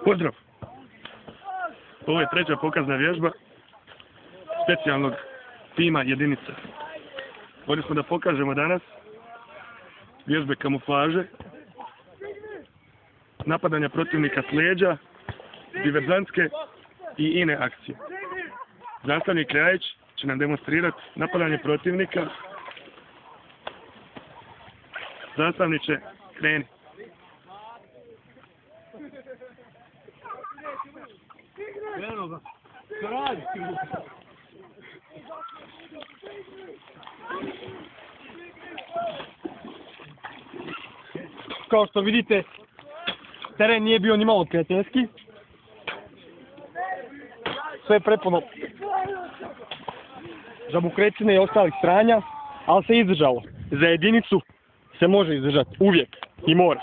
Pozdrav! Ovo je treća pokazna vježba specijalnog tima jedinica. Ovdje smo da pokažemo danas vježbe kamuflaže, napadanja protivnika s leđa, diverzantske i ine akcije. Nastavnik Ljajić će nam demonstrirati napadanje protivnika. Nastavniče, kreni. Eno ga, što radi? Kao što vidite, teren nije bio ni malo prijateljski. Sve je prepuno žabokrecine i ostalih stranja, ali se izdržalo. Za jedinicu se može izdržati, uvijek i mora.